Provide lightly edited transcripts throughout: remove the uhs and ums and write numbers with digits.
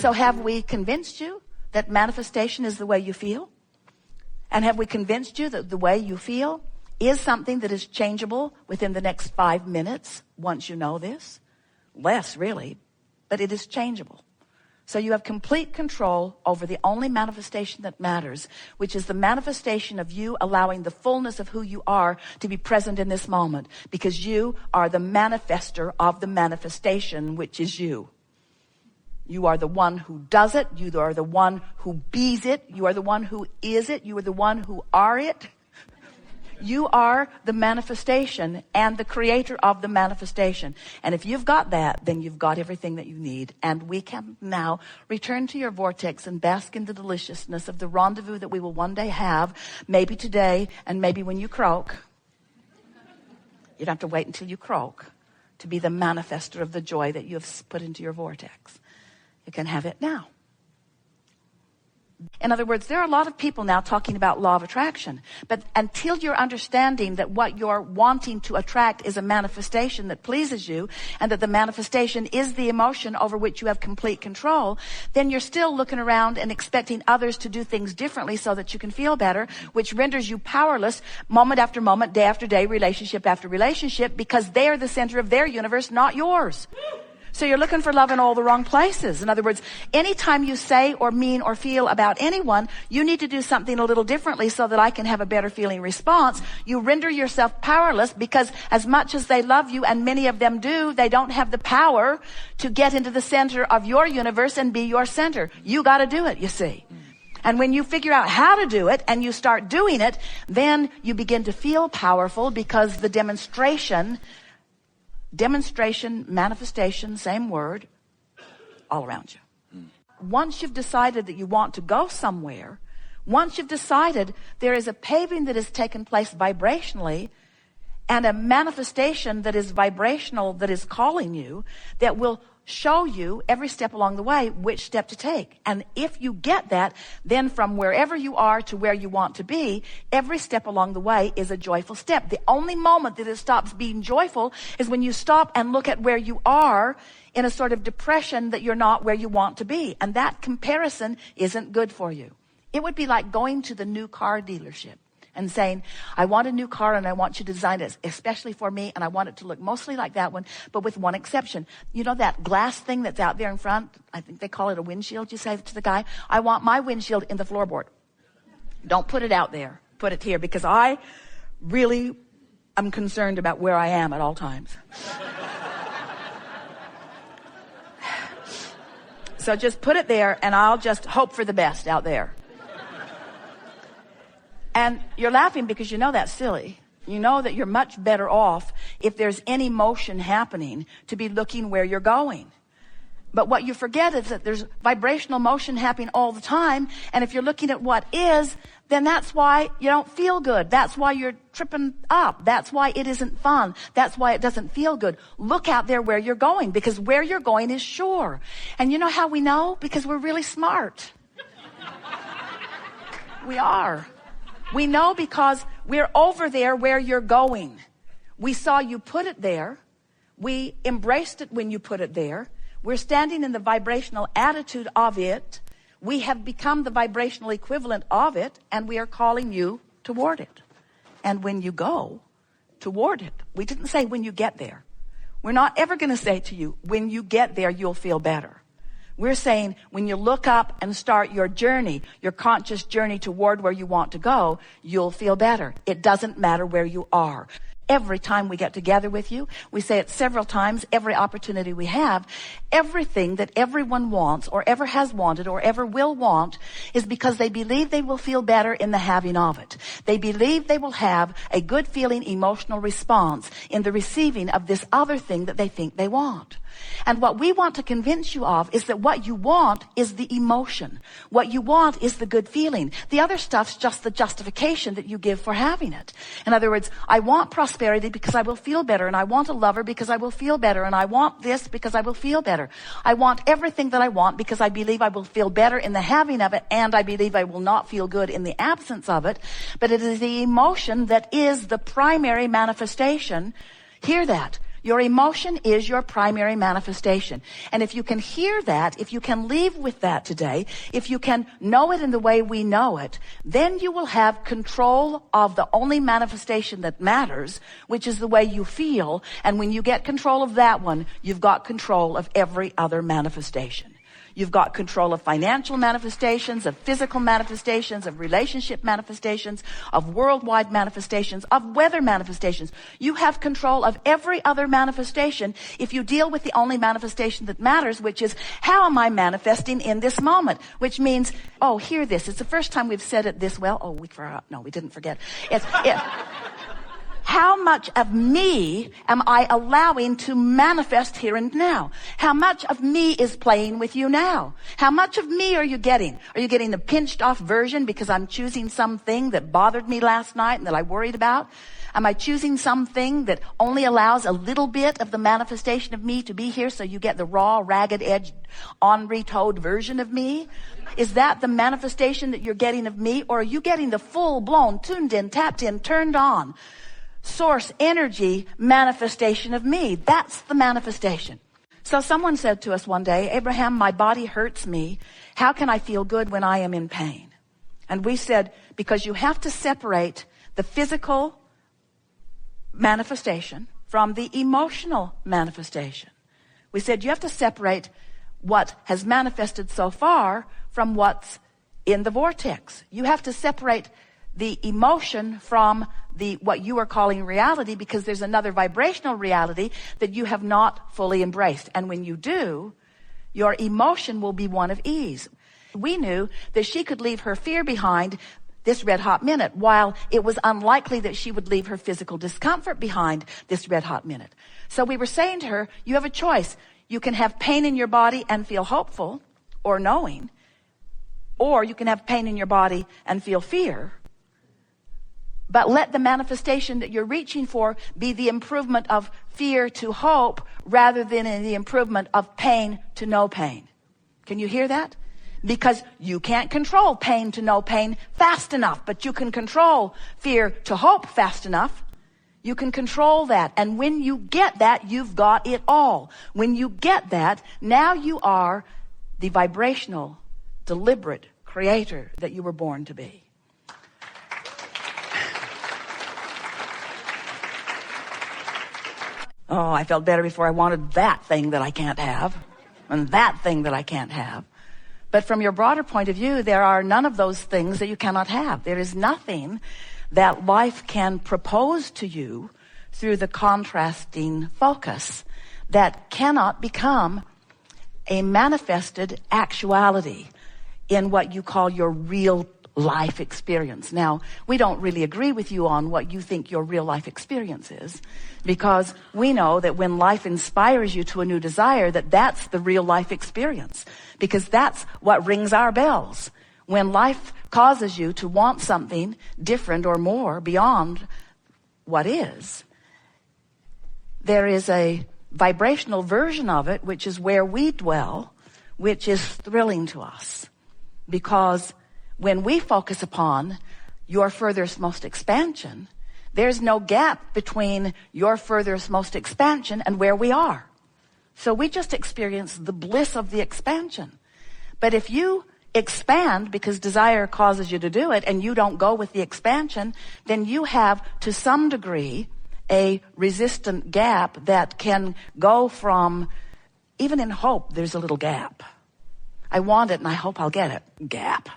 So have we convinced you that manifestation is the way you feel? And have we convinced you that the way you feel is something that is changeable within the next 5 minutes once you know this? Less, really, but it is changeable. So you have complete control over the only manifestation that matters, which is the manifestation of you allowing the fullness of who you are to be present in this moment, because you are the manifester of the manifestation, which is you. You are the one who does it. You are the one who bees it. You are the one who is it. You are the one who are it. You are the manifestation and the creator of the manifestation. And if you've got that, then you've got everything that you need. And we can now return to your vortex and bask in the deliciousness of the rendezvous that we will one day have, maybe today and maybe when you croak. You don't have to wait until you croak to be the manifester of the joy that you have put into your vortex. You can have it now. In other words, there are a lot of people now talking about law of attraction. But until you're understanding that what you're wanting to attract is a manifestation that pleases you, and that the manifestation is the emotion over which you have complete control, then you're still looking around and expecting others to do things differently so that you can feel better, which renders you powerless moment after moment, day after day, relationship after relationship, because they are the center of their universe, not yours. So you're looking for love in all the wrong places. In other words, anytime you say or mean or feel about anyone, you need to do something a little differently so that I can have a better feeling response. You render yourself powerless, because as much as they love you, and many of them do, they don't have the power to get into the center of your universe and be your center. You got to do it, you see. And when you figure out how to do it and you start doing it, then you begin to feel powerful, because the demonstration, manifestation, same word, all around you. Once you've decided that you want to go somewhere, once you've decided there is a paving that has taken place vibrationally, and a manifestation that is vibrational that is calling you, that will show you every step along the way which step to take. And if you get that, then from wherever you are to where you want to be, every step along the way is a joyful step. The only moment that it stops being joyful is when you stop and look at where you are in a sort of depression that you're not where you want to be. And that comparison isn't good for you. It would be like going to the new car dealership and saying, I want a new car and I want you to design it especially for me, and I want it to look mostly like that one, but with one exception. You know that glass thing that's out there in front? I think they call it a windshield. You say to the guy, I want my windshield in the floorboard. Don't put it out there. Put it here, because I really am concerned about where I am at all times. So just put it there, and I'll just hope for the best out there. And you're laughing because you know that's silly. You know that you're much better off, if there's any motion happening, to be looking where you're going. But what you forget is that there's vibrational motion happening all the time. And if you're looking at what is, then that's why you don't feel good. That's why you're tripping up. That's why it isn't fun. That's why it doesn't feel good. Look out there where you're going, because where you're going is sure. And you know how we know? Because we're really smart. We are. We know because we're over there where you're going. We saw you put it there. We embraced it when you put it there. We're standing in the vibrational attitude of it. We have become the vibrational equivalent of it, and we are calling you toward it. And when you go toward it, we didn't say when you get there. We're not ever going to say to you, when you get there, you'll feel better. We're saying when you look up and start your journey, your conscious journey toward where you want to go, you'll feel better. It doesn't matter where you are. Every time we get together with you, we say it several times, every opportunity we have, everything that everyone wants or ever has wanted or ever will want is because they believe they will feel better in the having of it. They believe they will have a good feeling emotional response in the receiving of this other thing that they think they want. And what we want to convince you of is that what you want is the emotion. What you want is the good feeling. The other stuff's just the justification that you give for having it. In other words, I want prosperity because I will feel better, and I want a lover because I will feel better, and I want this because I will feel better. I want everything that I want because I believe I will feel better in the having of it, and I believe I will not feel good in the absence of it. But it is the emotion that is the primary manifestation. Hear that. Your emotion is your primary manifestation. And if you can hear that, if you can leave with that today, if you can know it in the way we know it, then you will have control of the only manifestation that matters, which is the way you feel. And when you get control of that one, you've got control of every other manifestation. You've got control of financial manifestations, of physical manifestations, of relationship manifestations, of worldwide manifestations, of weather manifestations. You have control of every other manifestation if you deal with the only manifestation that matters, which is, how am I manifesting in this moment? Which means, oh, hear this. It's the first time we've said it this well. Oh, we forgot. No, we didn't forget. How much of me am I allowing to manifest here and now? How much of me is playing with you now? How much of me are you getting? Are you getting the pinched off version because I'm choosing something that bothered me last night and that I worried about? Am I choosing something that only allows a little bit of the manifestation of me to be here so you get the raw, ragged edged, on-retoed version of me? Is that the manifestation that you're getting of me? Or are you getting the full-blown, tuned in, tapped in, turned on, source energy manifestation of me? That's the manifestation. So someone said to us one day, Abraham, my body hurts me. How can I feel good when I am in pain? And we said, because you have to separate the physical manifestation from the emotional manifestation. We said you have to separate what has manifested so far from what's in the vortex. You have to separate the emotion from what you are calling reality, because there's another vibrational reality that you have not fully embraced. And when you do, your emotion will be one of ease. We knew that she could leave her fear behind this red hot minute, while it was unlikely that she would leave her physical discomfort behind this red hot minute. So we were saying to her, you have a choice. You can have pain in your body and feel hopeful or knowing, or you can have pain in your body and feel fear. But let the manifestation that you're reaching for be the improvement of fear to hope rather than in the improvement of pain to no pain. Can you hear that? Because you can't control pain to no pain fast enough, but you can control fear to hope fast enough. You can control that. And when you get that, you've got it all. When you get that, now you are the vibrational, deliberate creator that you were born to be. Oh, I felt better before I wanted that thing that I can't have, and that thing that I can't have. But from your broader point of view, there are none of those things that you cannot have. There is nothing that life can propose to you through the contrasting focus that cannot become a manifested actuality in what you call your real life experience. Now, we don't really agree with you on what you think your real life experience is, because we know that when life inspires you to a new desire, that's the real life experience, because that's what rings our bells. When life causes you to want something different or more beyond what is, there is a vibrational version of it, which is where we dwell, which is thrilling to us, because when we focus upon your furthest most expansion, there's no gap between your furthest most expansion and where we are. So we just experience the bliss of the expansion. But if you expand because desire causes you to do it and you don't go with the expansion, then you have to some degree a resistant gap that can go from, even in hope, there's a little gap. I want it and I hope I'll get it. Gap.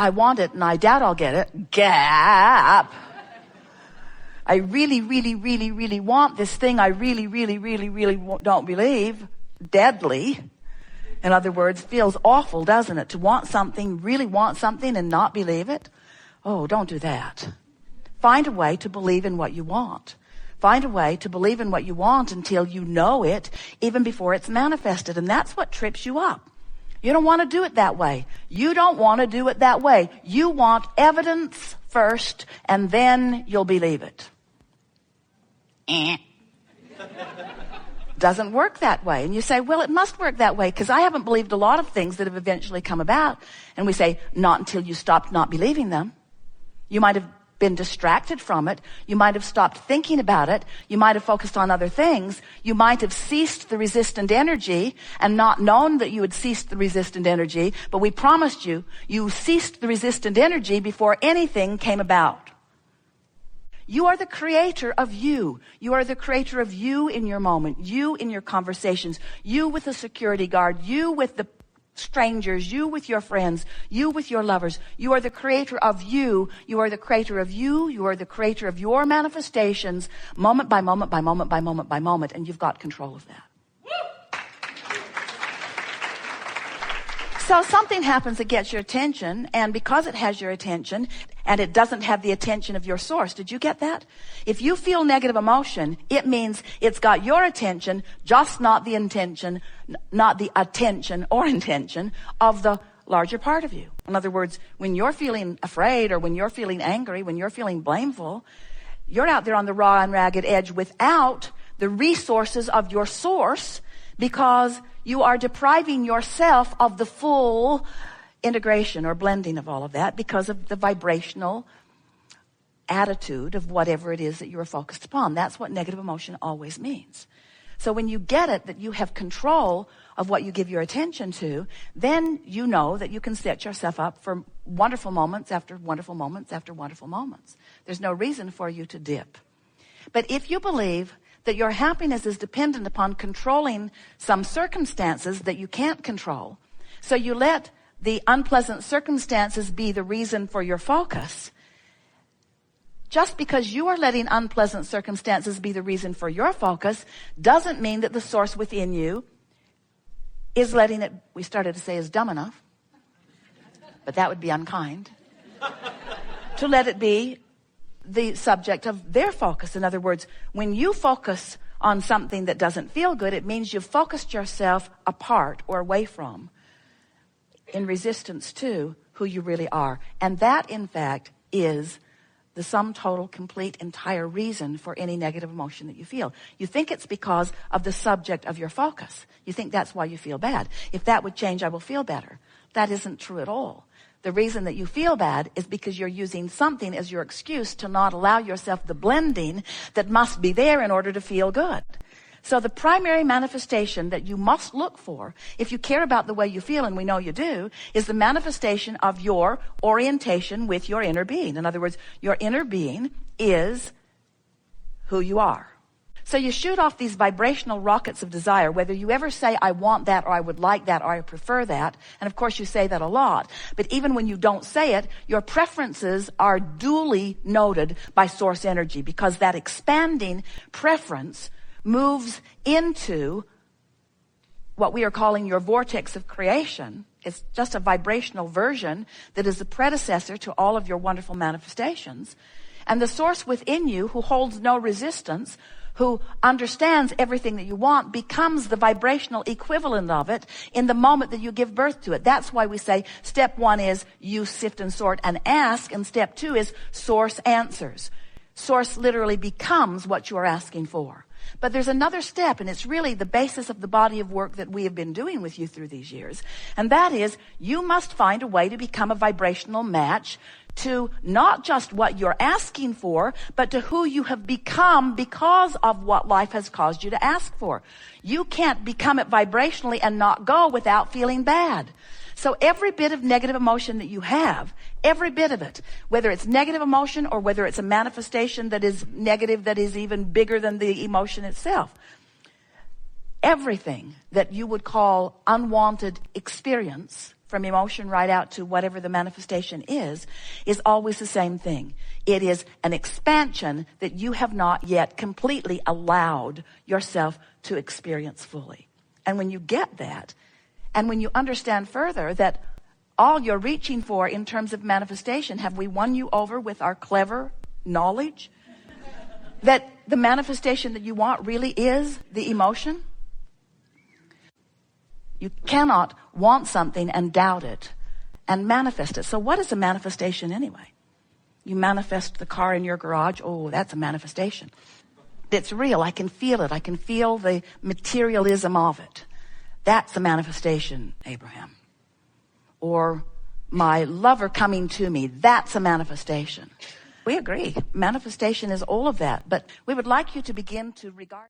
I want it and I doubt I'll get it. Gap. I really, really, really, really want this thing I really, really, really, really don't believe. Deadly. In other words, feels awful, doesn't it? To want something, really want something and not believe it. Oh, don't do that. Find a way to believe in what you want. Find a way to believe in what you want until you know it, even before it's manifested. And that's what trips you up. You don't want to do it that way. You don't want to do it that way. You want evidence first, and then you'll believe it. Doesn't work that way. And you say, well, it must work that way, because I haven't believed a lot of things that have eventually come about. And we say, not until you stopped not believing them. You might have been distracted from it. You might have stopped thinking about it. You might have focused on other things. You might have ceased the resistant energy and not known that you had ceased the resistant energy. But we promised you, you ceased the resistant energy before anything came about. You are the creator of you. You are the creator of you in your moment, you in your conversations, you with the security guard, you with the strangers, you with your friends, you with your lovers. You are the creator of you. You are the creator of you. You are the creator of your manifestations, moment by moment by moment by moment by moment, and you've got control of that. So something happens that gets your attention, and because it has your attention, and it doesn't have the attention of your source. Did you get that? If you feel negative emotion, it means it's got your attention, just not the intention, not the attention or intention of the larger part of you. In other words, when you're feeling afraid, or when you're feeling angry, when you're feeling blameful, you're out there on the raw and ragged edge without the resources of your source, because you are depriving yourself of the full integration or blending of all of that because of the vibrational attitude of whatever it is that you are focused upon. That's what negative emotion always means. So when you get it, that you have control of what you give your attention to, then you know that you can set yourself up for wonderful moments after wonderful moments after wonderful moments. There's no reason for you to dip. But if you believe that your happiness is dependent upon controlling some circumstances that you can't control, so you let the unpleasant circumstances be the reason for your focus, just because you are letting unpleasant circumstances be the reason for your focus doesn't mean that the source within you is letting it, we started to say is dumb enough, but that would be unkind, to let it be the subject of their focus. In other words, when you focus on something that doesn't feel good, it means you've focused yourself apart or away from, in resistance to who you really are. And that, in fact, is the sum total, complete, entire reason for any negative emotion that you feel. You think it's because of the subject of your focus. You think that's why you feel bad. If that would change, I will feel better. That isn't true at all. The reason that you feel bad is because you're using something as your excuse to not allow yourself the blending that must be there in order to feel good. So the primary manifestation that you must look for, if you care about the way you feel, and we know you do, is the manifestation of your orientation with your inner being. In other words, your inner being is who you are. So you shoot off these vibrational rockets of desire, whether you ever say, I want that, or I would like that, or I prefer that. And of course you say that a lot. But even when you don't say it, your preferences are duly noted by source energy, because that expanding preference moves into what we are calling your vortex of creation. It's just a vibrational version that is the predecessor to all of your wonderful manifestations. And the source within you, who holds no resistance, who understands everything that you want, becomes the vibrational equivalent of it in the moment that you give birth to it. That's why we say step 1 is you sift and sort and ask, and step 2 is source answers. Source literally becomes what you are asking for. But there's another step, and it's really the basis of the body of work that we have been doing with you through these years. And that is, you must find a way to become a vibrational match to not just what you're asking for, but to who you have become because of what life has caused you to ask for. You can't become it vibrationally and not go without feeling bad. So every bit of negative emotion that you have, every bit of it, whether it's negative emotion or whether it's a manifestation that is negative, that is even bigger than the emotion itself, everything that you would call unwanted experience, from emotion right out to whatever the manifestation is always the same thing. It is an expansion that you have not yet completely allowed yourself to experience fully. And when you get that, and when you understand further that all you're reaching for in terms of manifestation, have we won you over with our clever knowledge that the manifestation that you want really is the emotion? You cannot want something and doubt it and manifest it. So what is a manifestation anyway? You manifest the car in your garage. Oh, that's a manifestation. It's real. I can feel it. I can feel the materialism of it. That's a manifestation, Abraham. Or my lover coming to me. That's a manifestation. We agree. Manifestation is all of that. But we would like you to begin to regard